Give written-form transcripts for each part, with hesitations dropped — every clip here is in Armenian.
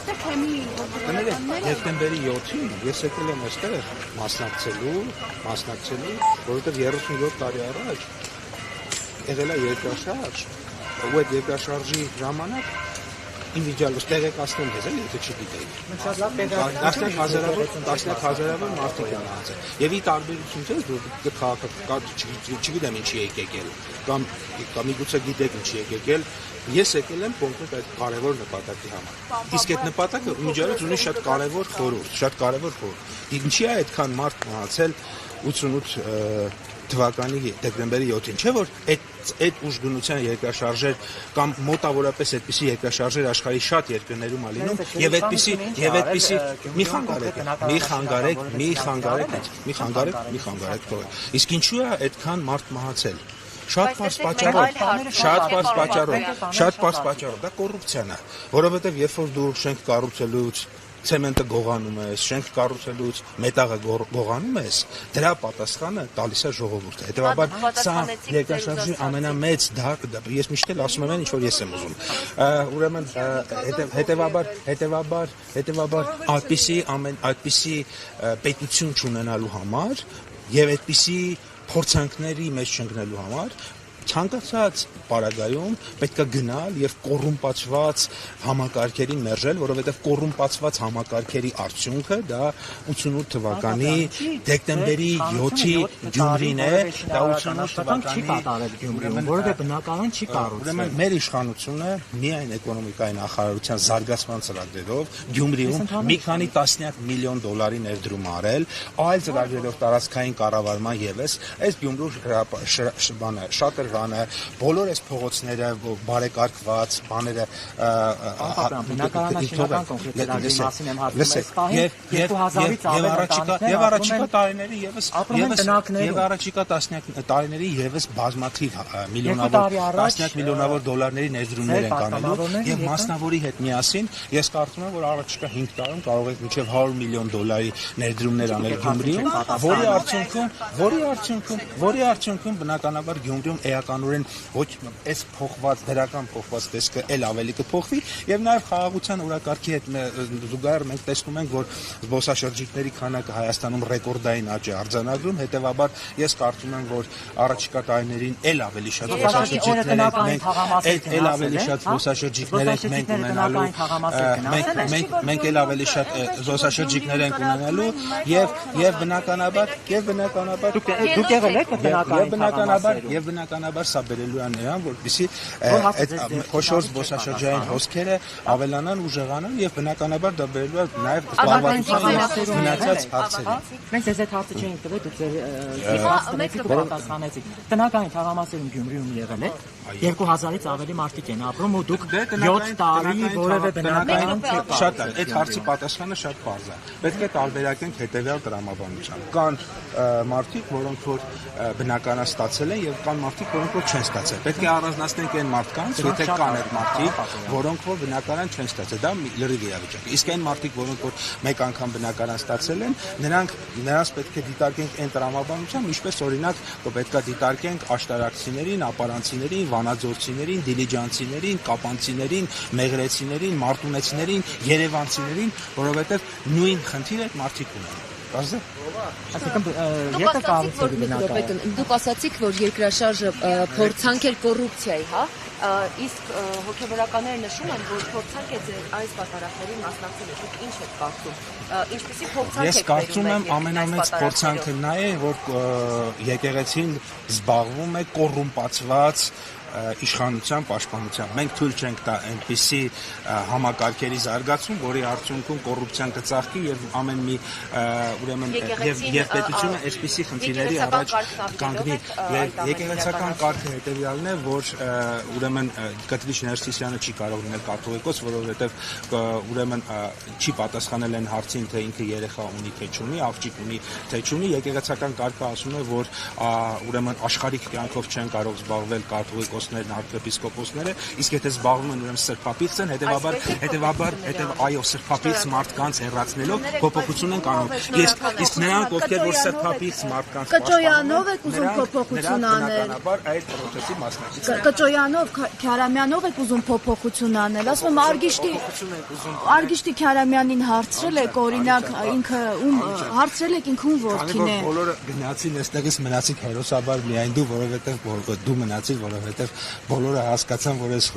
այստեղ քեմի դեկտեմբերի 7-ին ես եկել եմ այստեղ մասնակցելու, որովհետև 37 տարի առաջ եղել է երկրաշարժ, ու այդ երկրաշարժի ժամանակ Ինդիվիդուալուս տեղեկացնում ես, եթե չգիտեի։ Տասնյակ հազարավոր մարդիկ են մահացել։ Եվ ի տարբերություն ձեզ, որ չգիտեմ ինչի եք եկել, կամ միգուցե գիտեք ինչի եք եկել, ես եկել եմ կոնկրետ այդ կարևոր նպատակի համար։ Իսկ այդ նպատակը իմիջիալից ունի շատ կարևոր խորհուրդ։ Ինչի է այդքան մարդ մահացել 88 թվականի դեկտեմբերի 7-ին, չէ՞ որ այդ ուժգնության երկրաշարժեր կամ մոտավորապես այդպիսի երկրաշարժեր աշխարհի շատ երկրներում ա լինում եւ այդպիսի մի խանգարեք թողեք։ Իսկ ինչու է այդքան մարդ մահացել։ Շատ պարզ պատճառով, դա կոռուպցիան է, որովհետեւ երբ որ դու շենք կառուցելուց ցեմենտը գողանում ես, շենք կառուցելուց մետաղը գողանում ես, դրա պատասխանը տալիս է ժողովուրդը։ Հետևաբար սա երկրաշարժի ամենամեծ ես միշտ էլ ասում եմ ինչ որ ես եմ ուզում։ Ուրեմն հետևաբար այդպիսի պետություն չունենալու համար եւ այդպիսի փորձանքների մեջ չընկնելու համար ցանկացած պարագայում պետք է գնալ եւ կոռումպացված համակարգերին մերժել, որովհետեւ կոռումպացված համակարգերի արդյունքը դա 88 թվականի դեկտեմբերի 7-ի Գյումրին է, դա 88 թվականի որովհետեւ բնակարան չի կառուցվել։ Ուրեմն մեր իշխանությունը միայն էկոնոմիկայի նախարարության զարգացման ծրագրերով Գյումրիում մի քանի տասնյակ միլիոն դոլարի ներդրում արել, այլ ծրագրերով տարածքային կառավարման եւս այս Գյումրու շատեր բոլոր այս փողոցները բարեկարգված բաները բնակարանաշինական կոնկրետի մասին եմ հարցնում եւ առաջիկա տարիների եւս բազմաթիվ միլիոնավոր դոլարների ներդրումներ են կանելու եւ մասնավորի հետ միասին ես կարծում եմ որ առաջիկա 5 տարում կարող եք մինչեւ 100 միլիոն դոլարի ներդրումներ անել Գյումրիում, որի արդյունքում բնականաբար Գյումրիում էականորեն ոչ այս դրական փոխված տեսքը էլ ավելի կփոխվի եւ նաեւ խաղաղության օրակարգի հետ զուգահեռ մենք տեսնում ենք որ զբոսաշրջիկների քանակը Հայաստանում ռեկորդային աճ է արձանագրում, հետեւաբար ես կարծում եմ որ առաջիկա տարիներին էլ ավելի շատ զբոսաշրջիկներ ենք ունենալու մենք էլ ավելի շատ զբոսաշրջիկներ ենք ունենալու եւ բնականաբար բնականաբար սա բերելու է նրան, որպեսզի այդ խոշոր զբոսաշրջային հոսքերը ավելանան, ուժեղանան եւ բնականաբար դա բերելու է նաեւ զբաղվածության մնացած հարցերին։ Մենք ձեզ այդ հարցը չէինք տվել, դուք ձեր պատասխանեցիք։ Տնական թաղամասերում Գյումրիում եղել եք 2000-ից ավելի մարդիկ են ապրում ու դուք 7 տարի որևէ բնակարան չեք։ Շատ է, այդ հարցի պատասխանը շատ պարզ է։ Պետք է տարբերակենք հետեւյալ տրամաբանությամբ։ Կան մարդիկ, որոնք որ բնակարան ստացել են եւ կան մարդիկ, որոնք որ չեն ստացել։ Պետք է առանձնացնենք այն մարդկանց, եթե կան այդ մարդիկ, որոնք որ բնակարան չեն ստացել, դա լրիվ իրավիճակ է։ Իսկ այն մարդիկ, որոնք որ մեկ անգամ բնակարան ստացել են, նրանց պետք է դիտարկենք այն տրամաբանությամբ, ինչպես օրինակ պետք է դիտարկենք աշտարակցիներին, ապարանցիներին, վանաձորցիներին, դիլիջանցիներին, կապանցիներին, մեղրեցիներին, մարտունեցիներին, երևանցիներին, որովհետեւ նույն խնդիրը այդ մարդիկ ունեն։ Դուք ասացիք, որ երկրաշարժը փորձանք էր կոռուպցիայի, հա? Իսկ հոգեբանականները նշում են, որ փորձանք է ձեր այս կատարակների մասնակցելը։ Դուք ինչ եք կարծում։ Ինչպեսի փորձանք եք։ Ես կարծում եմ ամենամեծ փորձանքը նա է, որ եկեղեցին զբաղվում է կոռումպացված իշխանության պաշտպանությամբ։ Մենք թույլ չենք տա այնպիսի համակարգերի զարգացում, որի արդյունքում կոռուպցիան կծաղկի եւ ամեն մի ուրեմն եւ պետությունը այսպիսի խնդիրների առաջ կանգնի։ Եկեղեցական կարգը հետեւյալն է, որ ուրեմն Կտրիչ Ներսիսյանը չի կարող լինել կաթողիկոս, որովհետեւ ուրեմն չի պատասխանել այն հարցին, թե ինքը երեխա ունի թե չունի, աղջիկ ունի թե չունի։ Եկեղեցական կարգը ասում է, որ ուրեմն աշխարհիկ կյանքով չեն կարող զբաղվել կաթողիկոս հիպիսկոպոսներն, arczepiskopոսները, իսկ եթե զբաղվում են ուրեմն սրբապիղծ են, հետեւաբար այո, սրբապիղծ մարդկանց հեռացնելով փոփոխություն են անում։ Իսկ նրանք, ովքեր որ սրբապիղծ մարդկանց Կճոյանով եք ուզում փոփոխություն անել։ բնականաբար այդ պրոցեսի մասնակից են։ Կճոյանով, Քյարամյանով եք ուզում փոփոխություն անել։ Ասում եմ Արգիշտի Քյարամյանին հարցրել եք, օրինակ, ինքը հարցրել եք ինքը ում որդին է։ Բոլորը գնացին այստեղից մնացիք հերոսաբար միայն դու, որովհետև դու մնացիր, որովհետև բոլորը հասկացան, որ այս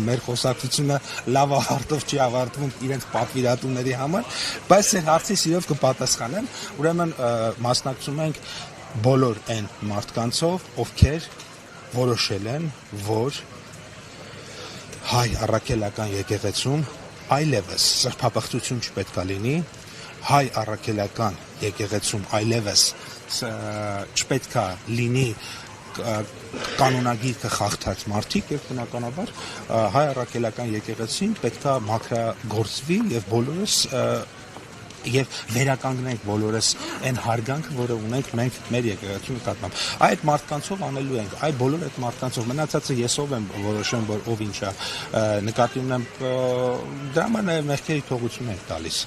մեր խոսակցությունը լավ ավարտով չի ավարտվում իրենց պատվիրատուների համար, բայց այս հարցի սիրով կպատասխանեմ, ուրեմն մասնակցում ենք բոլոր այն մարդկանցով, ովքեր որոշել են, որ հայ առաքելական եկեղեցում այլևս սրբապղծություն չպետք է լինի, հայ առաքելական եկեղեցում այլևս չպետք է լինի կանոնագիրքը խախտած մարդիկ եւ բնականաբար հայ առաքելական եկեղեցին պետք է մաքրագործվի եւ բոլորս եւ վերականգնենք բոլորս այն հարգանքը, որը ունենք մենք մեր եկեղեցու նկատմամբ։ Այդ մարդկանցով անելու ենք, այդ բոլոր այդ մարդկանցով մնացածը ես ով եմ որոշեմ, որ ով ինչա նկատի ունեմ, դրա համար նաեւ մեղքերի թողություն ենք տալիս։